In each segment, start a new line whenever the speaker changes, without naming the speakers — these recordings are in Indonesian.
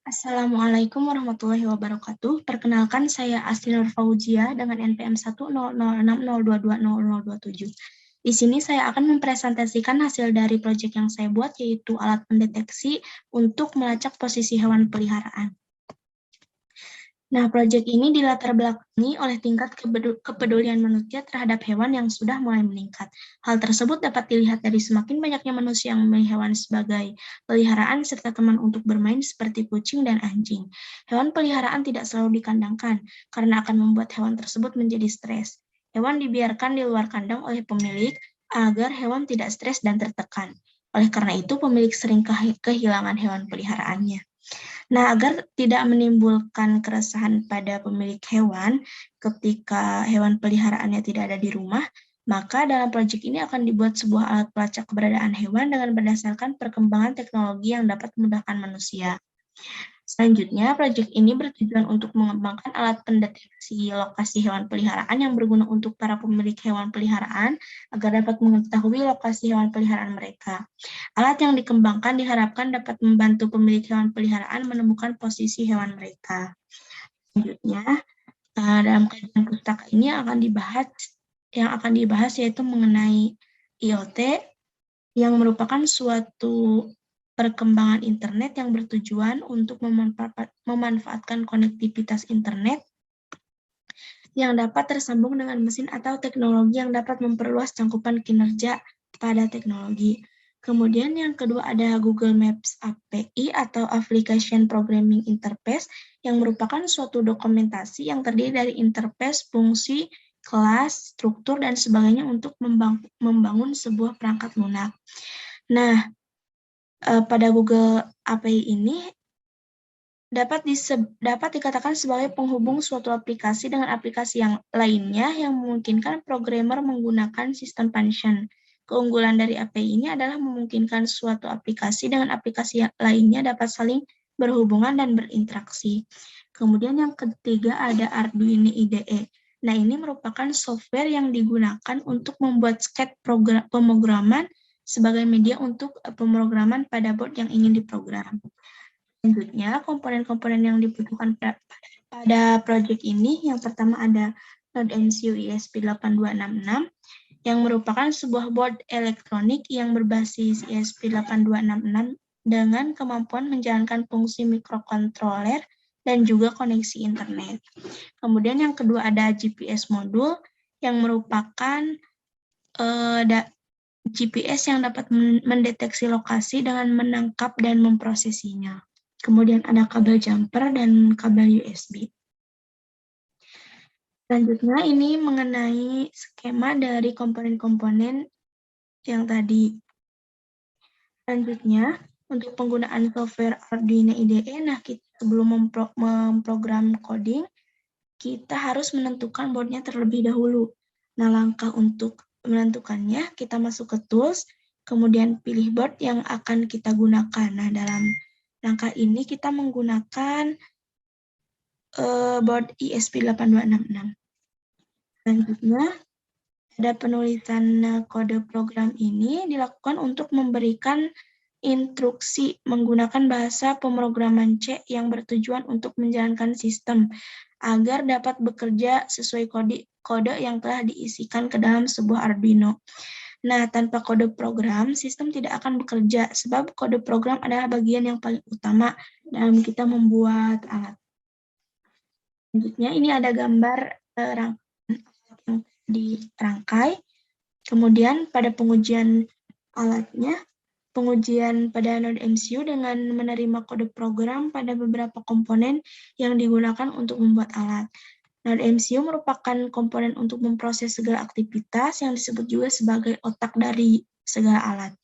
Assalamualaikum warahmatullahi wabarakatuh. Perkenalkan, saya Asli Nur Fauzia dengan NPM 10060220027. Di sini saya akan mempresentasikan hasil dari proyek yang saya buat, yaitu alat pendeteksi untuk melacak posisi hewan peliharaan. Nah, proyek ini dilatar belakangi oleh tingkat kepedulian manusia terhadap hewan yang sudah mulai meningkat. Hal tersebut dapat dilihat dari semakin banyaknya manusia yang memilih hewan sebagai peliharaan serta teman untuk bermain seperti kucing dan anjing. Hewan peliharaan tidak selalu dikandangkan karena akan membuat hewan tersebut menjadi stres. Hewan dibiarkan di luar kandang oleh pemilik agar hewan tidak stres dan tertekan. Oleh karena itu, pemilik sering kehilangan hewan peliharaannya. Nah, agar tidak menimbulkan keresahan pada pemilik hewan ketika hewan peliharaannya tidak ada di rumah, maka dalam proyek ini akan dibuat sebuah alat pelacak keberadaan hewan dengan berdasarkan perkembangan teknologi yang dapat memudahkan manusia. Selanjutnya, proyek ini bertujuan untuk mengembangkan alat pendeteksi lokasi hewan peliharaan yang berguna untuk para pemilik hewan peliharaan agar dapat mengetahui lokasi hewan peliharaan mereka. Alat yang dikembangkan diharapkan dapat membantu pemilik hewan peliharaan menemukan posisi hewan mereka. Selanjutnya, dalam kajian pustaka ini yang akan dibahas yaitu mengenai IoT yang merupakan suatu perkembangan internet yang bertujuan untuk memanfaatkan konektivitas internet yang dapat tersambung dengan mesin atau teknologi yang dapat memperluas cangkupan kinerja pada teknologi. Kemudian yang kedua ada Google Maps API atau Application Programming Interface yang merupakan suatu dokumentasi yang terdiri dari interface, fungsi, kelas, struktur, dan sebagainya untuk membangun sebuah perangkat lunak. Nah, pada Google API ini dapat dikatakan sebagai penghubung suatu aplikasi dengan aplikasi yang lainnya yang memungkinkan programmer menggunakan sistem function. Keunggulan dari API ini adalah memungkinkan suatu aplikasi dengan aplikasi yang lainnya dapat saling berhubungan dan berinteraksi. Kemudian yang ketiga ada Arduino IDE. Nah, ini merupakan software yang digunakan untuk membuat sketch pemrograman sebagai media untuk pemrograman pada board yang ingin diprogram. Selanjutnya, komponen-komponen yang dibutuhkan pada proyek ini, yang pertama ada NodeMCU ESP8266, yang merupakan sebuah board elektronik yang berbasis ESP8266 dengan kemampuan menjalankan fungsi mikrokontroler dan juga koneksi internet. Kemudian yang kedua ada GPS modul, yang merupakan GPS yang dapat mendeteksi lokasi dengan menangkap dan memprosesinya. Kemudian ada kabel jumper dan kabel USB. Selanjutnya ini mengenai skema dari komponen-komponen yang tadi. Selanjutnya, untuk penggunaan software Arduino IDE, nah kita sebelum memprogram coding, kita harus menentukan boardnya terlebih dahulu. Nah, langkah untuk menentukannya, kita masuk ke tools, kemudian pilih board yang akan kita gunakan. Nah, dalam langkah ini kita menggunakan board ESP8266. Selanjutnya, ada penulisan kode program ini dilakukan untuk memberikan instruksi menggunakan bahasa pemrograman C yang bertujuan untuk menjalankan sistem agar dapat bekerja sesuai kode yang telah diisikan ke dalam sebuah Arduino. Nah, tanpa kode program, sistem tidak akan bekerja sebab kode program adalah bagian yang paling utama dalam kita membuat alat. Selanjutnya, ini ada gambar rangkaian alat yang dirangkai. Kemudian pada pengujian alatnya, pengujian pada NodeMCU dengan menerima kode program pada beberapa komponen yang digunakan untuk membuat alat. NodeMCU merupakan komponen untuk memproses segala aktivitas yang disebut juga sebagai otak dari segala alat.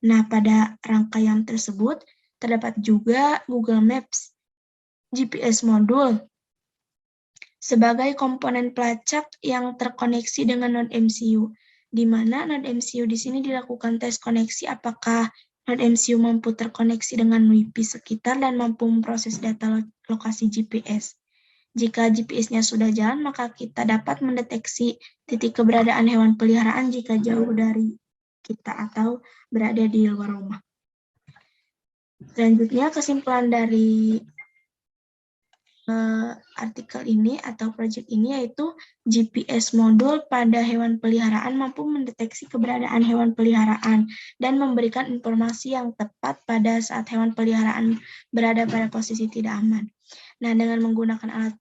Nah, pada rangkaian tersebut terdapat juga Google Maps, GPS modul, sebagai komponen pelacak yang terkoneksi dengan NodeMCU, di mana NodeMCU di sini dilakukan tes koneksi apakah NodeMCU mampu terkoneksi dengan WiFi sekitar dan mampu memproses data lokasi GPS. Jika GPS-nya sudah jalan, maka kita dapat mendeteksi titik keberadaan hewan peliharaan jika jauh dari kita atau berada di luar rumah. Selanjutnya, kesimpulan dari artikel ini atau proyek ini, yaitu GPS modul pada hewan peliharaan mampu mendeteksi keberadaan hewan peliharaan dan memberikan informasi yang tepat pada saat hewan peliharaan berada pada posisi tidak aman. Nah, dengan menggunakan alat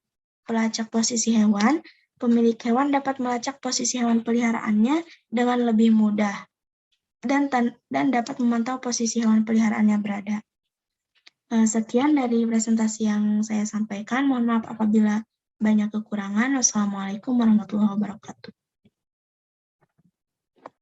pelacak posisi hewan, pemilik hewan dapat melacak posisi hewan peliharaannya dengan lebih mudah dan dapat memantau posisi hewan peliharaannya berada. Sekian dari presentasi yang saya sampaikan. Mohon maaf apabila banyak kekurangan. Wassalamualaikum warahmatullahi wabarakatuh.